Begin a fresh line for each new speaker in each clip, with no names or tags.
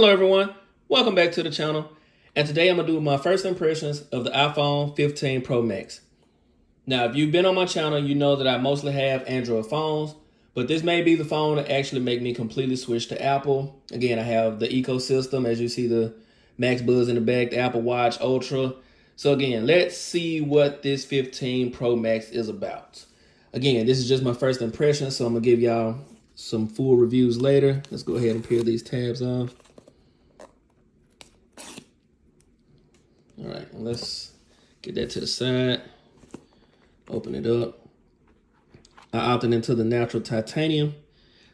Hello everyone, welcome back to the channel, and today I'm going to do my first impressions of the iPhone 15 Pro Max. Now if you've been on my channel, you know that I mostly have Android phones, but this may be the phone that actually make me completely switch to Apple. Again, I have the ecosystem, as you see the Max Buzz in the back, the Apple Watch Ultra. So again, let's see what this 15 Pro Max is about. Again, this is just my first impression, so I'm going to give y'all some full reviews later. Let's go ahead and peel these tabs off. All right, let's get that to the side. Open it up. I opted into the natural titanium.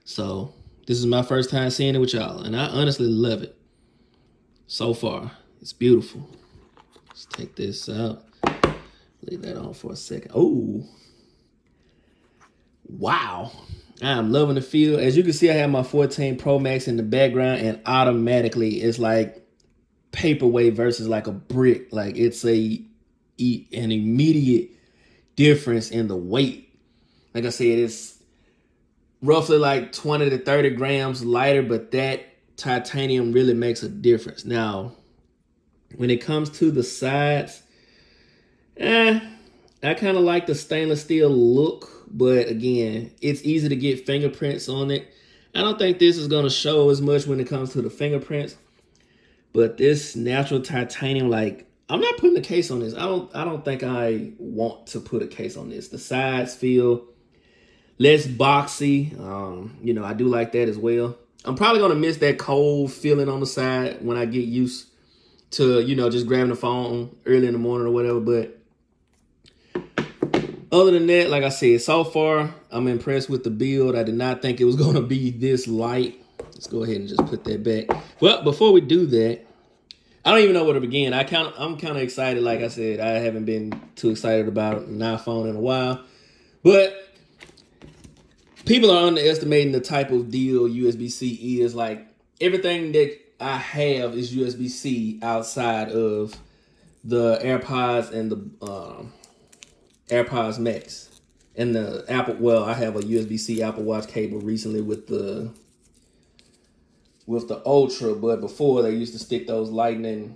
So this is my first time seeing it with y'all, and I honestly love it. So far, it's beautiful. Let's take this out. Leave that on for a second. Oh, wow. I am loving the feel. As you can see, I have my 14 Pro Max in the background, and automatically it's like paperweight versus like a brick. Like it's an immediate difference in the weight. Like I said, it's roughly like 20 to 30 grams lighter, but that titanium really makes a difference. Now, when it comes to the sides, I kind of like the stainless steel look, but again, it's easy to get fingerprints on it. I don't think this is going to show as much when it comes to the fingerprints. But this natural titanium, like, I'm not putting a case on this. I don't think I want to put a case on this. The sides feel less boxy. You know, I do like that as well. I'm probably going to miss that cold feeling on the side when I get used to, you know, just grabbing the phone early in the morning or whatever. But other than that, like I said, so far, I'm impressed with the build. I did not think it was going to be this light. Let's go ahead and just put that back. Well, before we do that, I don't even know where to begin. I'm kind of excited. Like I said, I haven't been too excited about an iPhone in a while. But people are underestimating the type of deal USB-C is. Like, everything that I have is USB-C outside of the AirPods and the AirPods Max. And the Apple, well, I have a USB-C Apple Watch cable recently with the Ultra, but before they used to stick those lightning,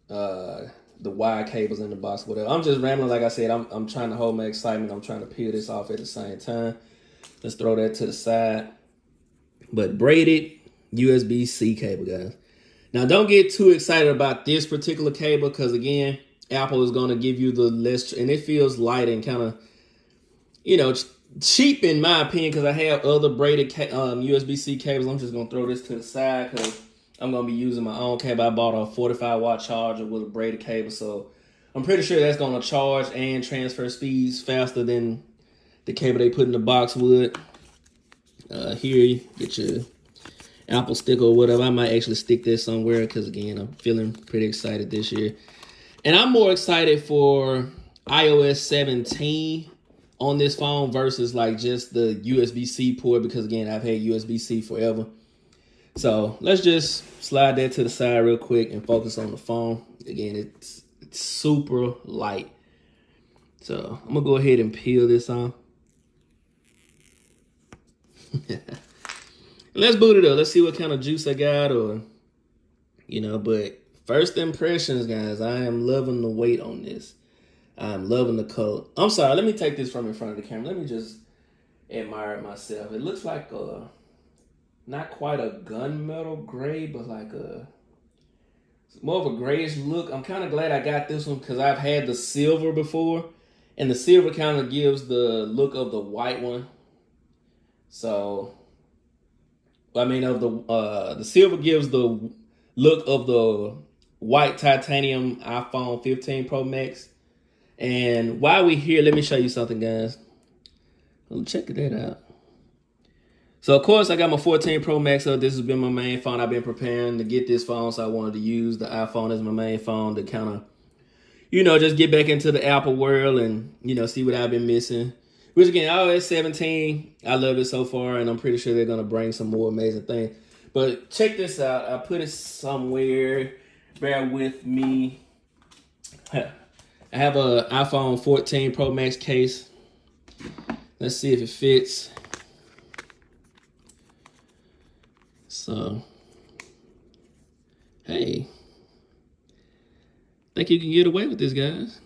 the wire cables in the box, whatever. I'm just rambling. Like I said, I'm trying to hold my excitement. I'm trying to peel this off at the same time. Let's throw that to the side. But braided USB-C cable, guys. Now, don't get too excited about this particular cable because, again, Apple is going to give you the less, and it feels light and kind of, you know, cheap in my opinion, because I have other braided USB-C cables. I'm just going to throw this to the side because I'm going to be using my own cable. I bought a 45-watt charger with a braided cable, so I'm pretty sure that's going to charge and transfer speeds faster than the cable they put in the box would. Here, you get your Apple sticker or whatever. I might actually stick this somewhere because, again, I'm feeling pretty excited this year. And I'm more excited for iOS 17 on this phone versus like just the USB-C port because, again, I've had USB-C forever. So let's just slide that to the side real quick and focus on the phone. Again, it's super light. So I'm going to go ahead and peel this off. Let's boot it up. Let's see what kind of juice I got, or, you know, but first impressions, guys, I am loving the weight on this. I'm loving the color. I'm sorry, let me take this from in front of the camera. Let me just admire it myself. It looks like a, not quite a gunmetal gray, but like a, more of a grayish look. I'm kind of glad I got this one because I've had the silver before, and the silver kind of gives the look of the white one. So, I mean, of the silver gives the look of the white titanium iPhone 15 Pro Max. And while we're here, let me show you something, guys. Check that out. So, of course, I got my 14 Pro Max up. This has been my main phone. I've been preparing to get this phone, so I wanted to use the iPhone as my main phone to kind of, you know, just get back into the Apple world and, you know, see what I've been missing. Which, again, iOS 17, I love it so far, and I'm pretty sure they're going to bring some more amazing things. But check this out. I put it somewhere. Bear with me. I have an iPhone 14 Pro Max case. Let's see if it fits. So Hey, think you can get away with this, guys.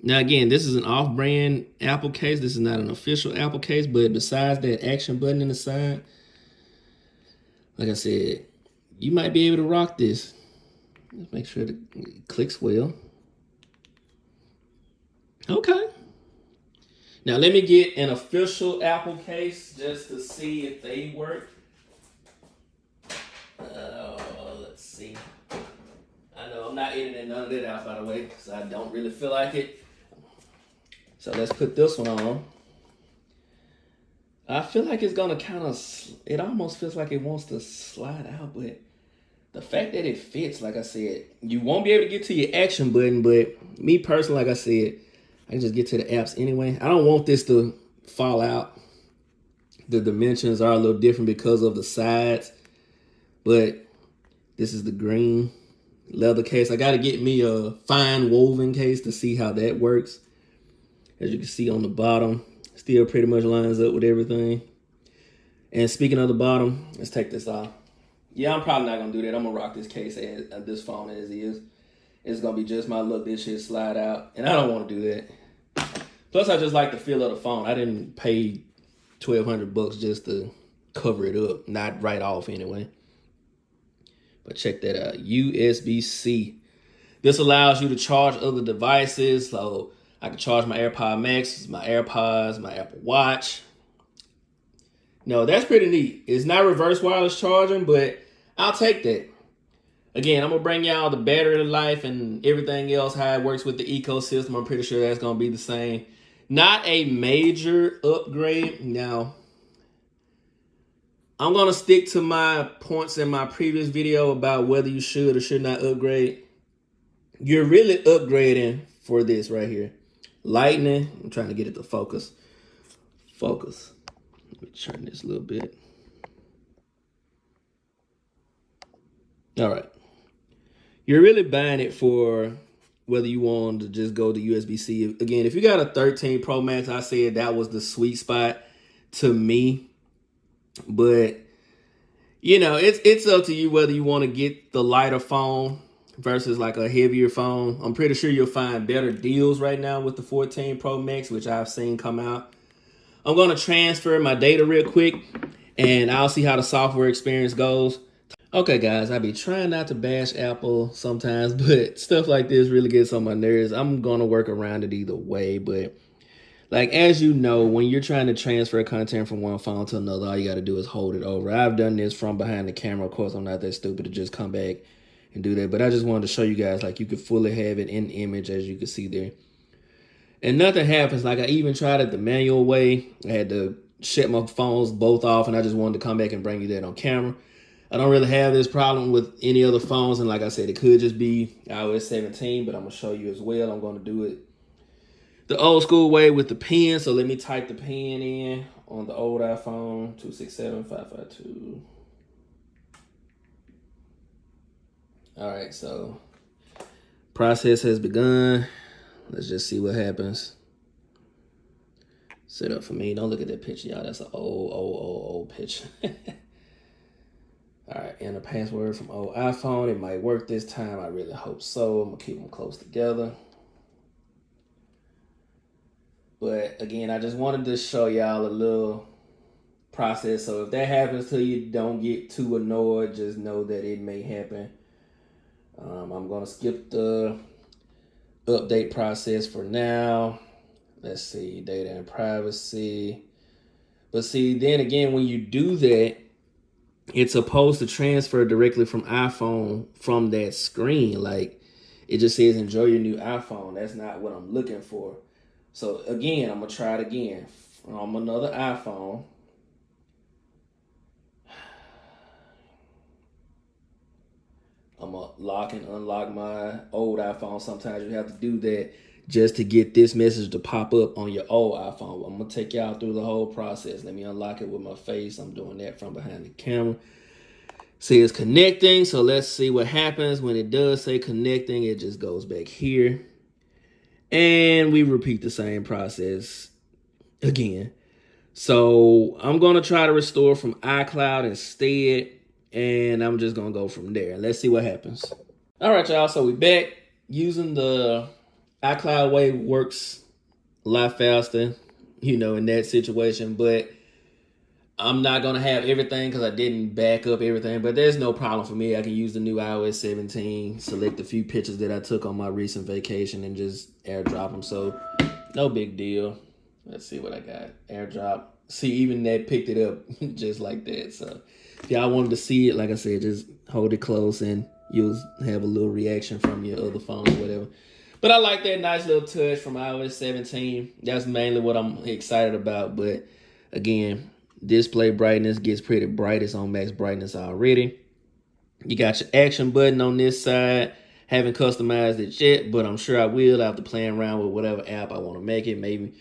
Now, again, this is an off-brand Apple case. This is not an official Apple case, but besides that action button in the side, like I said, you might be able to rock this. Let's make sure it clicks well. Okay. Now, let me get an official Apple case just to see if they work. Let's see. I know I'm not editing none of that out, by the way, because I don't really feel like it. So let's put this one on. I feel like it's gonna kind of, it almost feels like it wants to slide out, but the fact that it fits, like I said, you won't be able to get to your action button, but me personally, like I said, I can just get to the apps anyway. I don't want this to fall out. The dimensions are a little different because of the sides, but this is the green leather case. I got to get me a fine woven case to see how that works. As you can see on the bottom, still pretty much lines up with everything. And speaking of the bottom, let's take this off. Yeah, I'm probably not going to do that. I'm going to rock this case, as this phone as is. It's going to be just my look. This shit slide out. And I don't want to do that. Plus, I just like the feel of the phone. I didn't pay $1,200 just to cover it up. Not right off anyway. But check that out. USB-C. This allows you to charge other devices. So I can charge my AirPod Max, my AirPods, my Apple Watch. No, that's pretty neat. It's not reverse wireless charging, but I'll take that. Again, I'm going to bring y'all the battery life and everything else, how it works with the ecosystem. I'm pretty sure that's going to be the same. Not a major upgrade. Now, I'm going to stick to my points in my previous video about whether you should or should not upgrade. You're really upgrading for this right here. Lightning. I'm trying to get it to focus. Focus. Let me turn this a little bit. All right. You're really buying it for whether you want to just go to USB-C. Again, if you got a 13 Pro Max, I said that was the sweet spot to me. But, you know, it's up to you whether you want to get the lighter phone versus like a heavier phone. I'm pretty sure you'll find better deals right now with the 14 Pro Max, which I've seen come out. I'm going to transfer my data real quick, and I'll see how the software experience goes. Okay, guys, I be trying not to bash Apple sometimes, but stuff like this really gets on my nerves. I'm going to work around it either way, but like, as you know, when you're trying to transfer content from one phone to another, all you got to do is hold it over. I've done this from behind the camera. Of course, I'm not that stupid to just come back and do that, but I just wanted to show you guys, like, you could fully have it in image, as you can see there. And nothing happens. Like, I even tried it the manual way. I had to shut my phones both off, and I just wanted to come back and bring you that on camera. I don't really have this problem with any other phones, and like I said, it could just be iOS 17, but I'm going to show you as well. I'm going to do it the old school way with the pen. So let me type the pen in on the old iPhone, 267-552. All right, so process has begun. Let's just see what happens. Set up for me. Don't look at that picture, y'all. That's an old picture. All right, enter password from old iPhone. It might work this time. I really hope so. I'm going to keep them close together. But again, I just wanted to show y'all a little process. So if that happens to you, don't get too annoyed. Just know that it may happen. I'm going to skip the update process for now. Let's see, data and privacy. But see, then again, when you do that, it's supposed to transfer directly from iPhone from that screen. Like, it just says, enjoy your new iPhone. That's not what I'm looking for. So again, I'm going to try it again from another iPhone. I'm going to lock and unlock my old iPhone. Sometimes you have to do that just to get this message to pop up on your old iPhone. I'm going to take y'all through the whole process. Let me unlock it with my face. I'm doing that from behind the camera. See, it's connecting. So let's see what happens when it does say connecting. It just goes back here. And we repeat the same process again. So I'm going to try to restore from iCloud instead. And I'm just going to go from there. Let's see what happens. All right, y'all. So we back. Using the iCloud way works a lot faster, in that situation. But I'm not gonna have everything because I didn't back up everything. But there's no problem for me. I can use the new iOS 17, select a few pictures that I took on my recent vacation, and just airdrop them. So no big deal. Let's see what I got. Airdrop. See, even that picked it up just like that. So if y'all wanted to see it, like I said, just hold it close and you'll have a little reaction from your other phone or whatever. But I like that nice little touch from iOS 17. That's mainly what I'm excited about. But again, display brightness gets pretty bright. It's on max brightness already. You got your action button on this side. Haven't customized it yet, but I'm sure I will. I have to play around with whatever app I want to make it. Maybe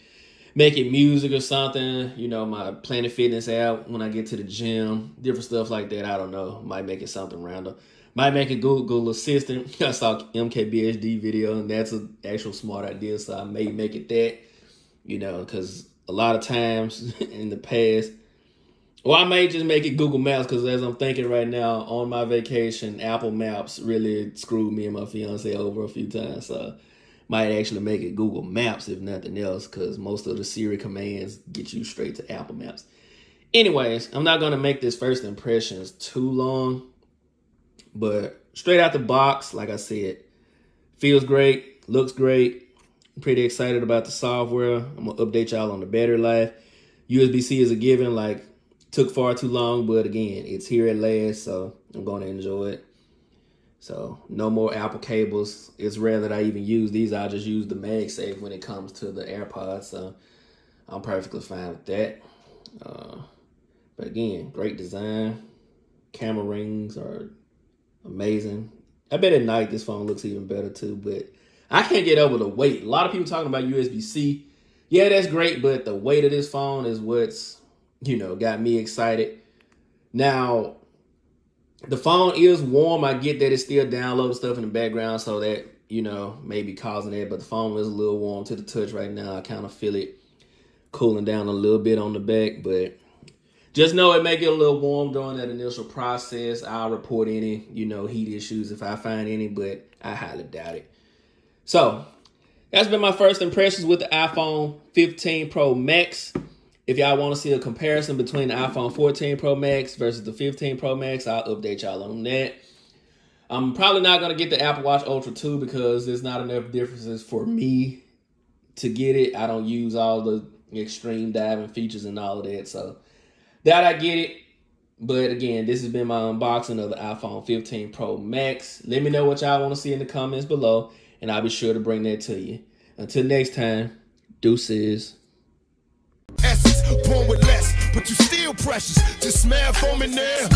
make it music or something. My Planet Fitness app when I get to the gym. Different stuff like that. I don't know. Might make it something random. Might make it Google Assistant. I saw MKBHD video, and that's an actual smart idea. So I may make it that, because a lot of times in the past, or I may just make it Google Maps, because as I'm thinking right now, on my vacation, Apple Maps really screwed me and my fiance over a few times. So might actually make it Google Maps if nothing else, because most of the Siri commands get you straight to Apple Maps. Anyways, I'm not going to make this first impressions too long, but straight out the box, like I said, feels great, looks great. I'm pretty excited about the software. I'm going to update y'all on the battery life. USB-C is a given, took far too long, but again, it's here at last, so I'm going to enjoy it. So no more Apple cables. It's rare that I even use these. I just use the MagSafe when it comes to the AirPods, so I'm perfectly fine with that. But again, great design. Camera rings are amazing. I bet at night this phone looks even better too, but I can't get over the weight. A lot of people talking about USB-C. Yeah, that's great, but the weight of this phone is what's, got me excited. Now, the phone is warm. I get that it's still downloading stuff in the background, so that, may be causing that, but the phone is a little warm to the touch right now. I kind of feel it cooling down a little bit on the back, but just know it may get a little warm during that initial process. I'll report any, heat issues if I find any, but I highly doubt it. So that's been my first impressions with the iPhone 15 Pro Max. If y'all want to see a comparison between the iPhone 14 Pro Max versus the 15 Pro Max, I'll update y'all on that. I'm probably not going to get the Apple Watch Ultra 2 because there's not enough differences for me to get it. I don't use all the extreme diving features and all of that, so that I get it. But again, this has been my unboxing of the iPhone 15 Pro Max. Let me know what y'all want to see in the comments below, and I'll be sure to bring that to you. Until next time, deuces.
Essence, born with less, but you still precious. Just smell foam in there.